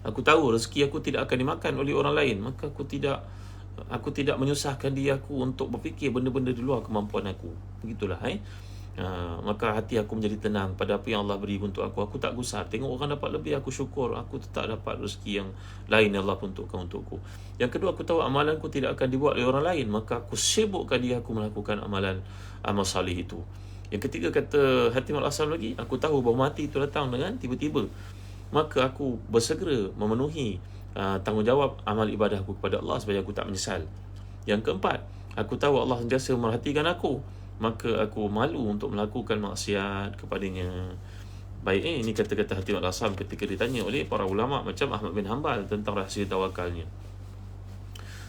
Aku tahu rezeki aku tidak akan dimakan oleh orang lain, maka aku tidak menyusahkan diri aku untuk berfikir benda-benda di luar kemampuan aku. Begitulah. Maka hati aku menjadi tenang pada apa yang Allah beri untuk aku. Aku tak gusar. Tengok orang dapat lebih, aku syukur. Aku tetap dapat rezeki yang lain yang Allah peruntukkan untukku. Yang kedua, aku tahu amalanku tidak akan dibuat oleh orang lain. Maka aku sibukkan diri aku melakukan amal salih itu. Yang ketiga, kata Hatim Al-Asam lagi, aku tahu bahawa mati itu datang dengan tiba-tiba. Maka aku bersegera memenuhi tanggungjawab amal ibadah aku kepada Allah supaya aku tak menyesal. Yang keempat, aku tahu Allah sentiasa merhatikan aku. Maka aku malu untuk melakukan maksiat kepadanya. Baik, ini kata-kata Hatim Al-Asam ketika ditanya oleh para ulama macam Ahmad bin Hanbal tentang rahsia tawakalnya.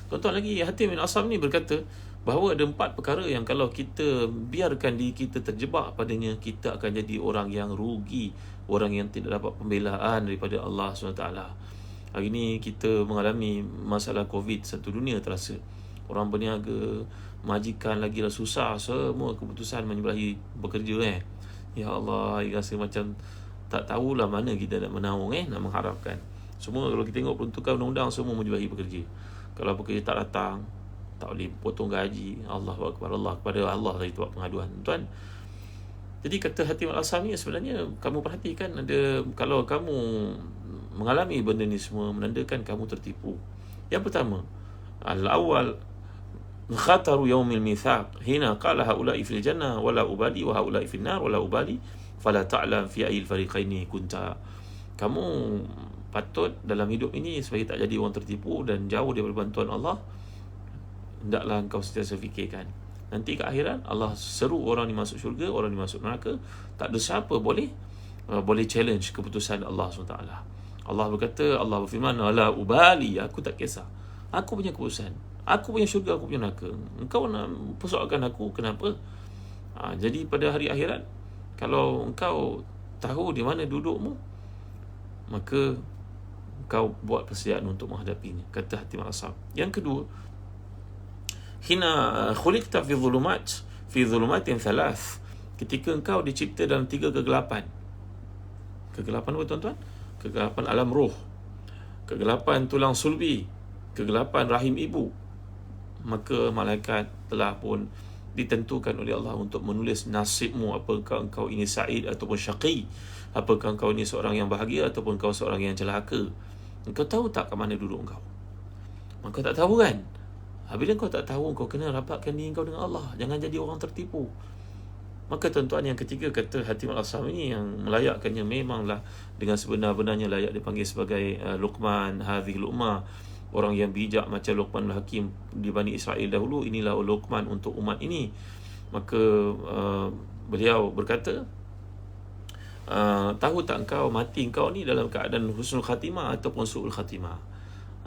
Tuan-tuan, lagi Hatim bin Asam ni berkata bahawa ada 4 perkara yang kalau kita biarkan diri kita terjebak padanya, kita akan jadi orang yang rugi, orang yang tidak dapat pembelaan daripada Allah SWT. Hari ni kita mengalami masalah COVID, satu dunia terasa. Orang berniaga, majikan lagi dah susah, semua keputusan menyebelahi bekerja. Ya Allah, rasa macam tak tahulah mana kita nak menaung, nak mengharapkan. Semua kalau kita tengok peruntukan undang-undang, semua menyebelahi bekerja. Kalau pekerja tak datang, tak boleh potong gaji. Allahu Akbar, kepada Allah tadi buat pengaduan, tuan. Jadi kata Hatim Al-Asam ni sebenarnya kamu perhatikan, ada kalau kamu mengalami benda ni semua menandakan kamu tertipu. Yang pertama, al-awwal khataru yaumil mithaq hina qala haula'i fil jannah wala ubali wa haula'i fil nar wala ubali fala ta'lam fi ayil fariqaini kunta. Kamu patut dalam hidup ini supaya tak jadi orang tertipu dan jauh daripada bantuan Allah. Hendaklah engkau sentiasa fikirkan nanti ke akhirat Allah seru orang ni masuk syurga, orang ni masuk neraka. Tak ada siapa boleh challenge keputusan Allah SWT. Allah berkata, Allah berfirman, la ubali, aku tak kisah, aku punya keputusan, aku punya syurga, aku punya neraka. Engkau nak persoalkan aku, kenapa? Jadi pada hari akhirat, kalau engkau tahu di mana dudukmu, maka kau buat persediaan untuk menghadapinya, kata Hatim Al-Asam. Yang kedua, hina khuliqta fi dhulumatin thalath, ketika engkau dicipta dalam 3 kegelapan. Kegelapan apa, tuan-tuan? Kegelapan alam roh, kegelapan tulang sulbi, kegelapan rahim ibu. Maka malaikat telah pun ditentukan oleh Allah untuk menulis nasibmu, apakah engkau ini sa'id ataupun syaqi, apakah engkau ini seorang yang bahagia ataupun engkau seorang yang celaka. Engkau tahu tak ke mana duduk engkau? Engkau tak tahu kan? Bila engkau tak tahu, engkau kena rapatkan diri engkau dengan Allah. Jangan jadi orang tertipu. Maka tuan-tuan, yang ketiga kata Hatim Al-Asam ini yang melayakkannya memanglah dengan sebenar-benarnya layak dipanggil sebagai Luqman hadhihi Luqmah, orang yang bijak macam Luqman Hakim di Bani Israel dahulu. Inilah Luqman untuk umat ini. Maka beliau berkata, tahu tak engkau mati engkau ni dalam keadaan husnul khatimah ataupun su'ul khatimah?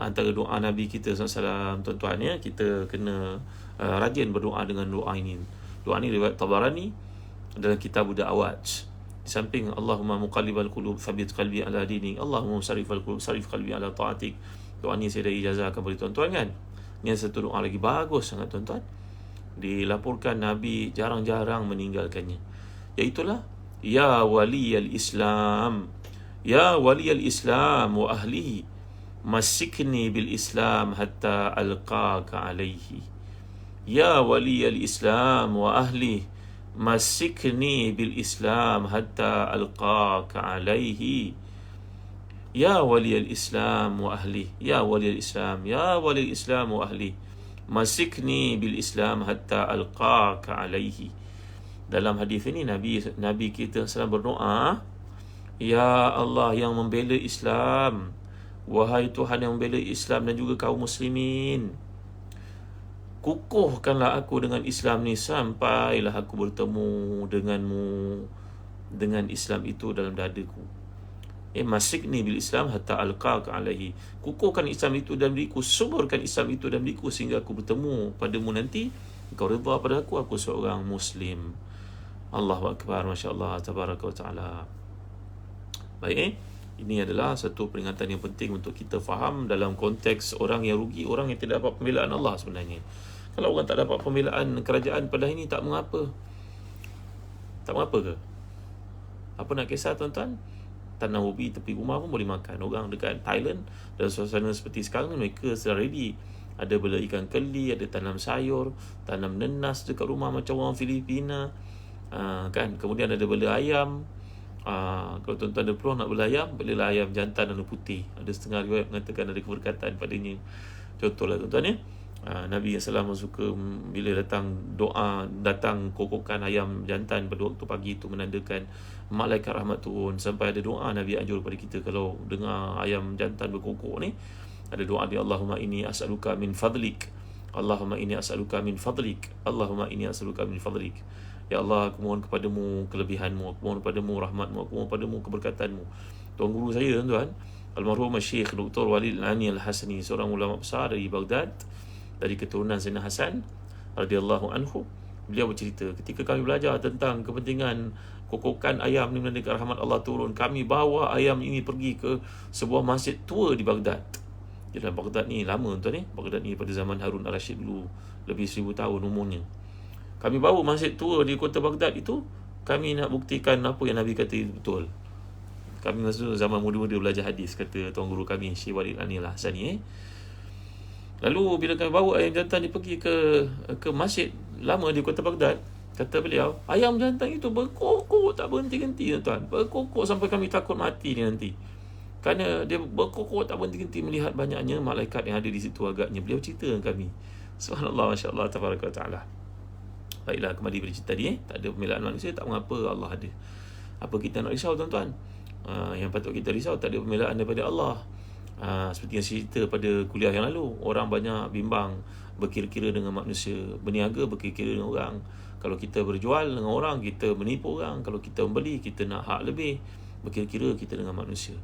Antara doa Nabi kita SAW, tuan-tuan, ya, kita kena rajin berdoa dengan doa ini. Doa ni riwayat Tabarani dalam kitab Da'awat. Di samping Allahumma muqallibal qulub tsabbit qalbi ala dinik, Allahumma sarifal qulub sarif qalbi ala ta'atik. Doa ni saya dah ijazahkan kepada tuan-tuan kan. Yang satu doa lagi bagus sangat, tuan-tuan, dilaporkan Nabi jarang-jarang meninggalkannya, iaitulah ya waliyal Islam, ya waliyal Islam wa ahlihi, masikni bil Islam hatta alqaka alaihi. Ya waliyal Islam wa ahlihi, masikni bil Islam hatta alqaka alaihi. Ya waliyal Islam wa ahli, ya waliyal Islam, ya waliyal Islam wa ahli, masikni bil Islam hatta alqaka alaihi. Dalam hadis ini Nabi kita sedang berdoa, ya Allah yang membela Islam, wahai Tuhan yang membela Islam dan juga kaum muslimin, kukuhkanlah aku dengan Islam ni sampailah aku bertemu denganmu dengan Islam itu dalam dadaku. Masikni bil Islam hatta alqaka alaihi, kukuhkan Islam itu dalam diriku, suburkan Islam itu dalam diriku sehingga aku bertemu padamu nanti, engkau redha pada aku seorang Muslim. Allahu Akbar, Masya Allah, Tabaraka wa Ta'ala. Baik, ini adalah satu peringatan yang penting untuk kita faham dalam konteks orang yang rugi, orang yang tidak dapat pembelaan Allah sebenarnya. Kalau orang tak dapat pembelaan kerajaan pada hari ini, tak mengapa. Tak mengapa ke? Apa nak kisah, tuan-tuan? Tanam ubi tepi rumah pun boleh makan. Orang dekat Thailand dalam suasana seperti sekarang, mereka sudah ready. Ada bela ikan keli, ada tanam sayur, tanam nenas dekat rumah macam orang Filipina. Kan, kemudian ada bela ayam. Kalau tuan-tuan ada peluang nak bela ayam, belilah ayam jantan dan putih. Ada setengah riwayat mengatakan ada keberkatan padanya. Contohlah tuan-tuan ya, Nabi SAW suka bila datang kokokan ayam jantan pada waktu pagi itu menandakan malaikat rahmat turun. Sampai ada doa Nabi anjur pada kita kalau dengar ayam jantan berkokok ni, ada doa dia, Allahumma inni as'aluka min fadlik, Allahumma inni as'aluka min fadlik, Allahumma inni as'aluka min fadlik. Ya Allah, aku mohon kepadamu kelebihanmu, aku mohon kepadamu rahmatmu, aku mohon kepadamu keberkatanmu. Tuan guru saya tuan-tuan, Almarhum Syekh Dr. Walid Al-Ani Al-Hasani, seorang ulama besar dari Baghdad, dari keturunan Sayyidina Hasan radhiyallahu anhu. Beliau bercerita, ketika kami belajar tentang kepentingan kokokan ayam ni menandakan rahmat Allah turun, kami bawa ayam ini pergi ke sebuah masjid tua di Baghdad. Dalam Baghdad ni lama tuan ni, Baghdad ni pada zaman Harun Al-Rashid dulu, lebih 1000 tahun umurnya. Kami bawa masjid tua di kota Baghdad itu, kami nak buktikan apa yang Nabi kata itu betul. Kami masa zaman muda-muda belajar hadis, kata tuan guru kami Syekh Walid Al-Ani Al-Hasani. Lalu bila kami bawa ayam jantan ni pergi ke masjid lama di kota Baghdad, kata beliau, ayam jantan itu berkokok tak berhenti-henti tuan. Berkokok sampai kami takut mati ni nanti. Kerana dia berkokok tak berhenti-henti melihat banyaknya malaikat yang ada di situ agaknya. Beliau cerita dengan kami. Subhanallah, masya-Allah, tabaraka taala. Baiklah, kembali pada cerita tadi. Tak ada pembelaan manusia, tak mengapa, Allah ada. Apa kita nak risau tuan-tuan? Yang patut kita risau tak ada pembelaan daripada Allah. Seperti yang saya cerita pada kuliah yang lalu, orang banyak bimbang berkira-kira dengan manusia, berniaga berkira-kira dengan orang. Kalau kita berjual dengan orang, kita menipu orang. Kalau kita membeli, kita nak hak lebih. Berkira-kira kita dengan manusia.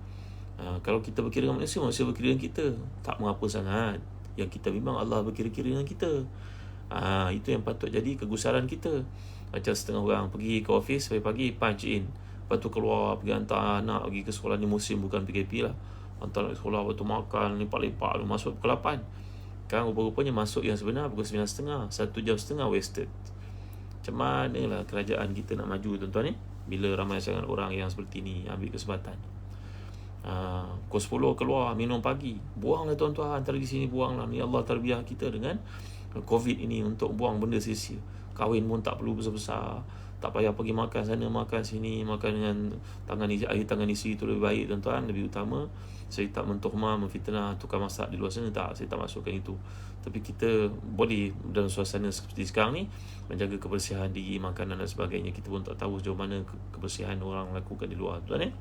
Kalau kita berkira dengan manusia, manusia berkira dengan kita, tak mengapa sangat. Yang kita bimbang, Allah berkira-kira dengan kita. Itu yang patut jadi kegusaran kita. Macam setengah orang pergi ke office pagi-pagi, punch in, lepas tu keluar pergi hantar anak pergi ke sekolah. Ni musim bukan PKP lah, hantar anak ke sekolah, lepas tu makan lepak-lepak, masuk pukul 8. Kan rupa-rupanya masuk yang sebenar pukul 9.30, 1 jam setengah wasted. Macam mana lah kerajaan kita nak maju tuan-tuan ni, bila ramai sangat orang yang seperti ni ambil kesempatan. Pukul 10 keluar minum pagi, buanglah tuan-tuan, antara di sini buanglah. Ni Allah tarbiyah kita dengan COVID ini untuk buang benda sia-sia. Kahwin pun tak perlu besar-besar, tak payah pergi makan sana makan sini, makan dengan air tangan isteri itu lebih baik tuan-tuan, lebih utama. Saya tak mentuhmah, memfitnah tukang masak di luar sana, tak, saya tak masukkan itu. Tapi kita boleh dalam suasana seperti sekarang ni menjaga kebersihan diri, makanan dan sebagainya. Kita pun tak tahu sejauh mana kebersihan orang lakukan di luar tuan-tuan.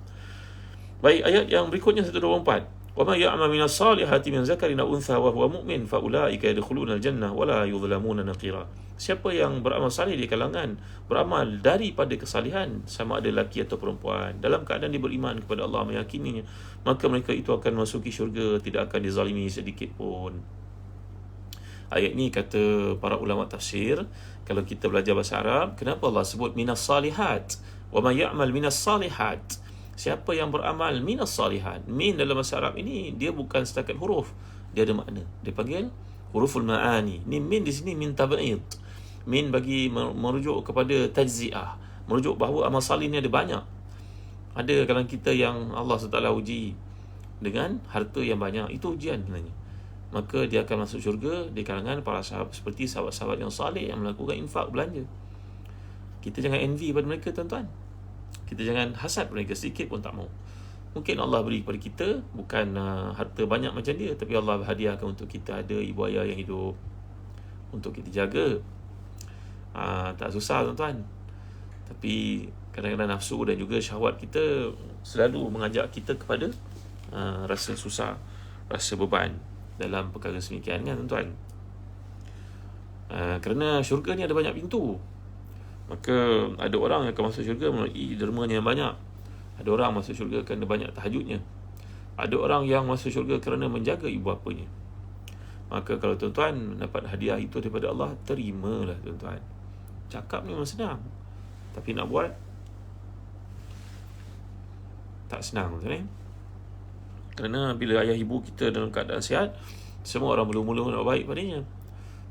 Baik, ayat yang berikutnya 124. وَمَا يَعْمَلْ مِنَ الصَّالِحَاتِ مِنْ ذَكَرٍ أَوْ أُنْثَىٰ وَهُوَ مُؤْمِنٌ فَأُولَٰئِكَ يَدْخُلُونَ الْجَنَّةَ وَلَا يُظْلَمُونَ نَقِيرًا. Siapa yang beramal salih di kalangan, beramal daripada kesalihan, sama ada lelaki atau perempuan, dalam keadaan dia beriman kepada Allah, meyakininya, maka mereka itu akan masuki syurga, tidak akan dizalimi sedikit pun. Ayat ni kata para ulama tafsir, kalau kita belajar bahasa Arab, kenapa Allah sebut minas salihat? وَمَا يَعْمَلْ مِنَ الصَّالِحَاتِ. Siapa yang beramal minas salihat. Min dalam bahasa Arab ini dia bukan setakat huruf, dia ada makna. Dia panggil huruful ma'ani. Ni min di sini min tab'id. Min bagi merujuk kepada tajzi'ah, merujuk bahawa amal salih ni ada banyak. Ada kalangan kita yang Allah SWT uji dengan harta yang banyak, itu ujian sebenarnya. Maka dia akan masuk syurga di kalangan para sahabat, seperti sahabat-sahabat yang salih yang melakukan infak, belanja. Kita jangan envy pada mereka tuan-tuan. Kita jangan hasad mereka sedikit pun tak mau. Mungkin Allah beri kepada kita bukan harta banyak macam dia, tapi Allah hadiahkan untuk kita ada ibu ayah yang hidup, untuk kita jaga. Tak susah tuan-tuan. Tapi kadang-kadang nafsu dan juga syahwat kita selalu mengajak kita kepada rasa susah, rasa beban dalam perkara semikian kan tuan-tuan. Kerana syurga ni ada banyak pintu. Maka ada orang yang akan masuk syurga melalui dermanya yang banyak. Ada orang masuk syurga kerana banyak tahajudnya. Ada orang yang masuk syurga kerana menjaga ibu bapanya. Maka kalau tuan-tuan dapat hadiah itu daripada Allah, terimalah tuan-tuan. Cakap ni memang senang, tapi nak buat tak senang tuan-tuan. Kerana bila ayah ibu kita dalam keadaan sihat, semua orang mula-mula nak baik padanya.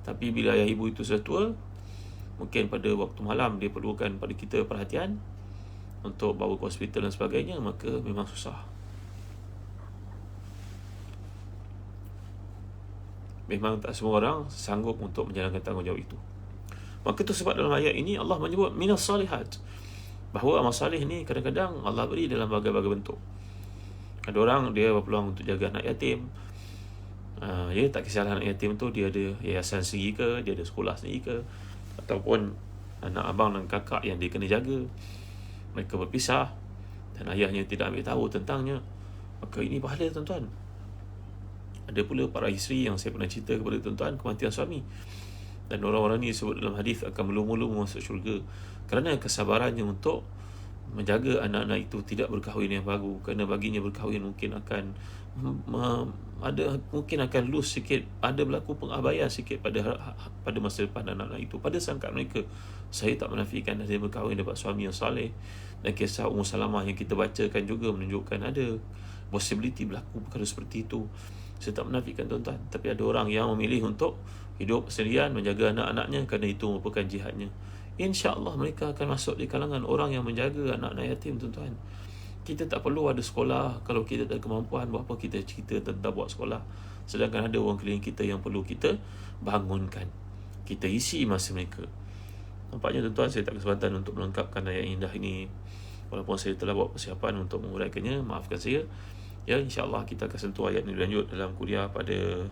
Tapi bila ayah ibu itu sudah tua, mungkin pada waktu malam dia perlukan pada kita perhatian untuk bawa ke hospital dan sebagainya, maka memang susah. Memang tak semua orang sanggup untuk menjalankan tanggungjawab itu. Maka itu sebab dalam ayat ini Allah menyebut minas salihat, bahawa amal salih ni kadang-kadang Allah beri dalam berbagai-bagai bentuk. Ada orang dia berpeluang untuk jaga anak yatim. Ya, tak kisahlah anak yatim tu dia ada yayasan sendiri ke, dia ada sekolah sendiri ke, ataupun anak abang dan kakak yang dia kena jaga, mereka berpisah dan ayahnya tidak ambil tahu tentangnya, maka ini pahala tuan-tuan. Ada pula para isteri yang saya pernah cerita kepada tuan-tuan, kematian suami, dan orang-orang ni disebut dalam hadis akan melumur-lumur masuk syurga kerana kesabarannya untuk menjaga anak-anak itu tidak berkahwin yang baru. Kerana baginya berkahwin mungkin akan mungkin akan lose sikit, ada berlaku pengabaian sikit pada masa depan anak-anak itu. Pada sangka mereka, saya tak menafikan dia berkahwin dapat suami yang saleh, dan kisah Ummu Salamah yang kita bacakan juga menunjukkan ada possibility berlaku perkara seperti itu. Saya tak menafikan tuan-tuan, tapi ada orang yang memilih untuk hidup sendirian, menjaga anak-anaknya kerana itu merupakan jihadnya. InsyaAllah mereka akan masuk di kalangan orang yang menjaga anak-anak yatim tuan-tuan. Kita tak perlu ada sekolah. Kalau kita tak ada kemampuan, buat apa kita cerita tentang buat sekolah, sedangkan ada orang keliling kita yang perlu kita bangunkan, kita isi masa mereka. Nampaknya tuan-tuan saya tak kesempatan untuk melengkapkan ayat indah ini, walaupun saya telah buat persiapan untuk menguraikannya, maafkan saya. Ya, insyaAllah kita akan sentuh ayat ini lanjut dalam kuliah pada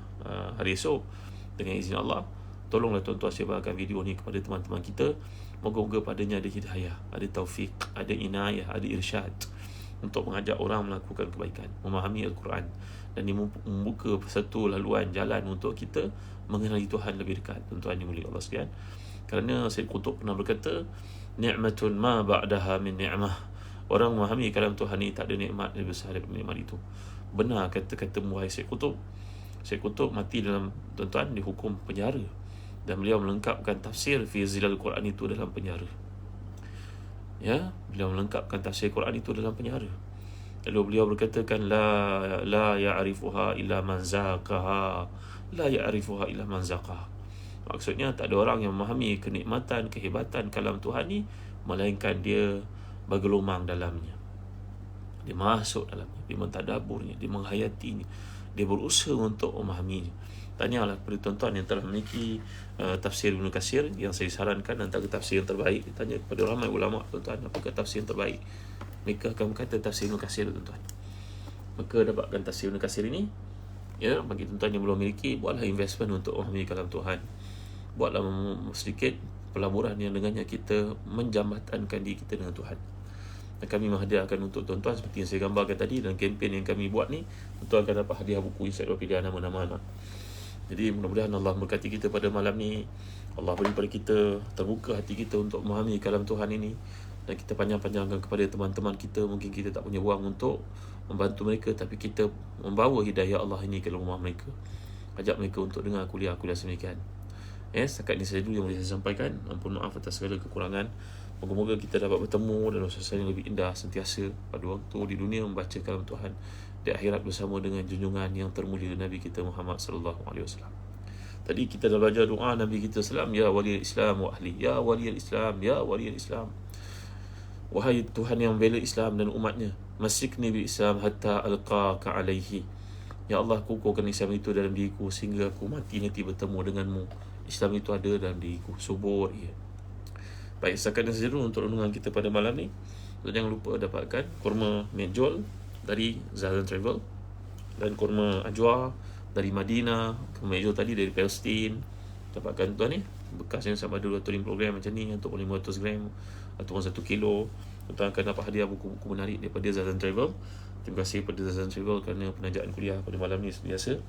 hari esok dengan izin Allah. Tolonglah tuan-tuan sebarkan video ni kepada teman-teman kita. Moga-moga padanya ada hidayah, ada taufik, ada inayah, ada irsyad untuk mengajak orang melakukan kebaikan, memahami Al-Quran, dan membuka satu laluan jalan untuk kita mengenali Tuhan lebih dekat. Tuan-tuan yang mulia Allah sekalian, kerana Sayyid Qutb pernah berkata, ni'matun ma ba'daha min ni'mah. Orang memahami kalam Tuhan ni tak ada nikmat lebih besar daripada nikmat itu. Benar kata-kata muhai Sayyid Qutb. Sayyid Qutb mati dalam, tuan-tuan, dihukum penjara, dan beliau melengkapkan tafsir fi zilal Quran itu dalam penjara. Ya, beliau melengkapkan tafsir Quran itu dalam penjara. Lalu beliau berkatakan, la ya'rifuha illa man zaqaha, la ya'rifuha illa man zaqaha. Maksudnya tak ada orang yang memahami kenikmatan, kehebatan kalam Tuhan ni melainkan dia bergelumang dalamnya, dia masuk dalamnya, dia mentadaburnya, dia menghayatinya, dia berusaha untuk memahaminya. Tanyalah kepada tuan-tuan yang telah memiliki tafsir Ibn Katsir, yang saya sarankan antara tafsir yang terbaik. Tanya kepada ramai ulama, tuan-tuan, apakah tafsir yang terbaik? Mereka akan berkata tafsir Ibn Katsir, tuan-tuan. Maka dapatkan tafsir Ibn Katsir ini, ya, bagi tuan-tuan yang belum memiliki, buatlah investment untuk memahami kalam Tuhan. Buatlah sedikit pelaburan yang dengannya kita menjambatankan diri kita dengan Tuhan. Dan kami menghadiahkan untuk tuan-tuan seperti yang saya gambarkan tadi, dan kempen yang kami buat ni, tuan-tuan akan dapat hadiah buku yang saya pilih nama-nama anak. Jadi mudah-mudahan Allah memberkati kita pada malam ni. Allah beri pada kita, terbuka hati kita untuk memahami kalam Tuhan ini, dan kita panjang-panjangkan kepada teman-teman kita. Mungkin kita tak punya wang untuk membantu mereka, tapi kita membawa hidayah Allah ini ke rumah mereka, ajak mereka untuk dengar kuliah-kuliah semikian. Setakat ini saja dulu yang boleh saya sampaikan. Ampun maaf atas segala kekurangan. Moga-moga kita dapat bertemu dalam suasana yang lebih indah sentiasa pada waktu di dunia membaca kalam Tuhan, di akhirat bersama dengan junjungan yang termulia Nabi kita Muhammad sallallahu alaihi wasallam. Tadi kita dah belajar doa Nabi kita sallam, ya waliyul Islam wa ahli, ya waliyul Islam, ya waliyul Islam. Wahai Tuhan yang membela Islam dan umatnya, masikni bil Islam hatta alqaka alaihi. Ya Allah, kukuhkan Islam itu dalam diriku sehingga aku mati nanti bertemu denganmu. Islam itu ada dalam diriku, subur ia. Baik, setakat ini saja dulu untuk renungan kita pada malam ni. Jangan lupa dapatkan kurma menjol dari Zazan Travel, dan kurma ajwa dari Madinah. Kurma menjol tadi dari Palestine. Dapatkan tuan ni, bekas yang sama ada 250 gram macam ni, untuk 500 gram ataupun 1 kilo. Tuan akan dapat hadiah buku-buku menarik daripada Zazan Travel. Terima kasih kepada Zazan Travel kerana penajaan kuliah pada malam ni biasa.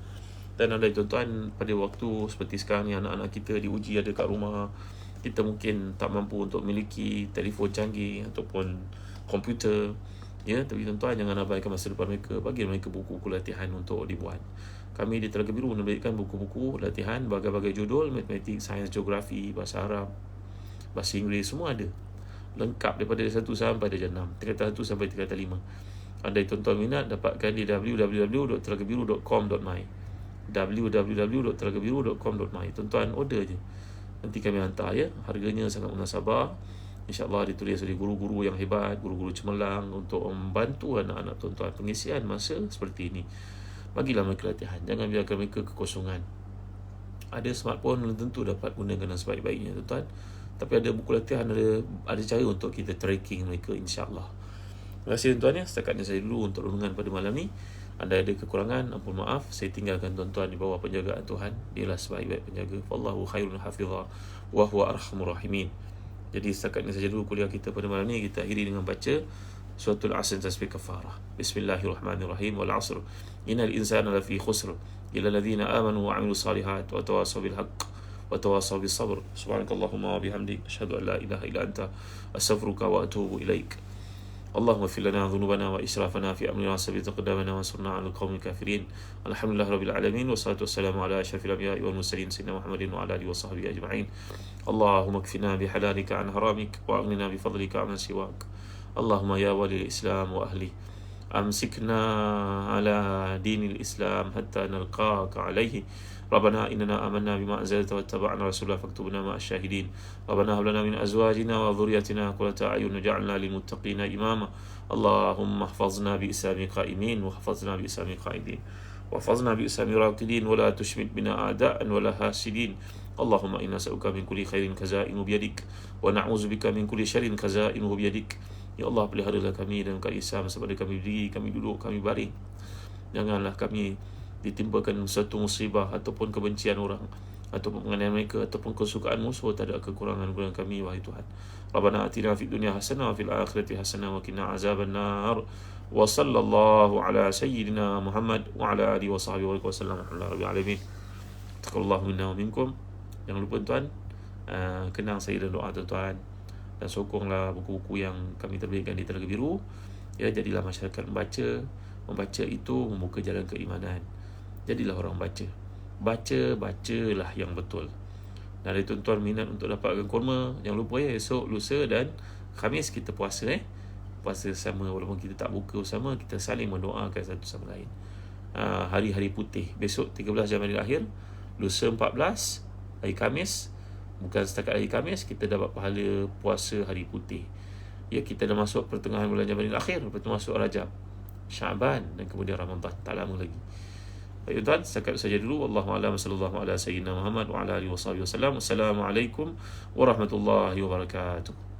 Dan ada tuan-tuan, pada waktu seperti sekarang ni, anak-anak kita diuji ada kat rumah, kita mungkin tak mampu untuk memiliki telefon canggih ataupun komputer, ya, tapi tuan-tuan jangan abaikan masa depan mereka. Bagi mereka buku-buku latihan untuk dibuat. Kami di Telaga Biru menerbitkan buku-buku latihan berbagai-bagai judul, matematik, sains, geografi, bahasa Arab, bahasa Inggeris, semua ada lengkap daripada 1 sampai darjah 6, tingkatan 1 sampai tingkatan 5. Andai tuan-tuan minat, dapatkan di www.telagabiru.com.my, www.telagabiru.com.my. Tuan-tuan order je, nanti kami hantar, ya. Harganya sangat munasabah. InsyaAllah ditulis oleh guru-guru yang hebat, guru-guru cemerlang, untuk membantu anak-anak tuan-tuan pengisian masa seperti ini. Bagilah mereka latihan, jangan biarkan mereka kekosongan. Ada smartphone belum tentu dapat gunakan dengan sebaik-baiknya tuan-tuan, tapi ada buku latihan, ada cara untuk kita tracking mereka, insya-Allah. Terima kasih tuan-tuan ya. Setakat ini saya dulu untuk renungan pada malam ni. Anda ada kekurangan, ampun maaf. Saya tinggalkan tuan-tuan di bawah penjagaan Tuhan. Dialah sebaik-baik penjaga. Wallahu khairun hafizah wa huwa arhamur rahimin. Jadi setakat ini saja dulu kuliah kita pada malam ni. Kita akhiri dengan baca suratul Asr tasbih kafarah. Bismillahirrahmanirrahim. Wal 'asr. Innal insana lafi khusr illa alladhina amanu wa 'amilus salihat wa tawassaw bil haqq wa tawassaw bis sabr. Subhanakallahumma wa bihamdik asyhadu an la ilaha illa anta astaghfiruka wa atubu ilaik. اللهم اغفر لنا ذنوبنا وإسرافنا في أمرنا وثبت أقدامنا وانصرنا على القوم الكافرين. الحمد لله رب العالمين والصلاة والسلام على أشرف الأنبياء والمرسلين سيدنا محمد وعلى آله وصحبه أجمعين. اللهم اكفنا بحلالك عن حرامك وأغننا بفضلك عمن سواك. اللهم يا ولي الإسلام وأهله أمسكنا على دين الإسلام حتى نلقاك عليه. ربنا إننا آمنا بما أنزلت واتبعنا رسولا فاكتبنا مع الشاهدين. ربنا هب لنا من أزواجنا وذريتنا قرة أعين واجعلنا للمتقين إماما. اللهم احفظنا بإسلام قائمين واحفظنا بإسلام قائدين واحفظنا بإسلام راكدين ولا تشمت بنا أعداء ولا حاسدين. اللهم إنا نسألك من كل خير خزائنه بيدك ونعوذ بك من كل شر خزائنه بيدك. Ya Allah, peliharalah kami dan kami Islam sebab kami berdiri, kami duduk, kami baring. Janganlah kami ditimpakan satu musibah ataupun kebencian orang ataupun penganiayaan mereka ataupun kesukaan musuh. Tak ada kekurangan guna kami, wahai Tuhan. Rabbana atina fid dunya hasanah wa fil akhirati hasanah wa qina azabannar. Wa sallallahu ala sayyidina Muhammad wa ala alihi wa sahbihi wa sallam. Alhamdulillah rabbil alamin. Taqabbalallahu minna wa minkum. Jangan lupa tuan, kenang saya dan doa tuan, dan sokonglah buku-buku yang kami terbitkan di Telaga Biru. Ya, jadilah masyarakat membaca itu membuka jalan keimanan. Jadilah orang baca. Bacalah yang betul. Dan ada tuan-tuan minat untuk dapatkan kurma, jangan lupa ya, esok, lusa dan Khamis kita puasa puasa sama, walaupun kita tak buka bersama, kita saling mendoakan satu sama lain. Hari-hari putih, besok 13 Januari akhir, lusa 14 hari Khamis. Bukan setakat hari Khamis kita dapat pahala puasa hari putih. Ya, kita dah masuk pertengahan bulan Januari akhir, lepas tu masuk Rajab, Syaban dan kemudian Ramadan. Tak lama lagi. Baik tuan, setakat saja dulu. Wallahu a'lam, sallallahu ala sayyidina Muhammad wa ala alihi wasallam. Wassalamualaikum warahmatullahi wabarakatuh.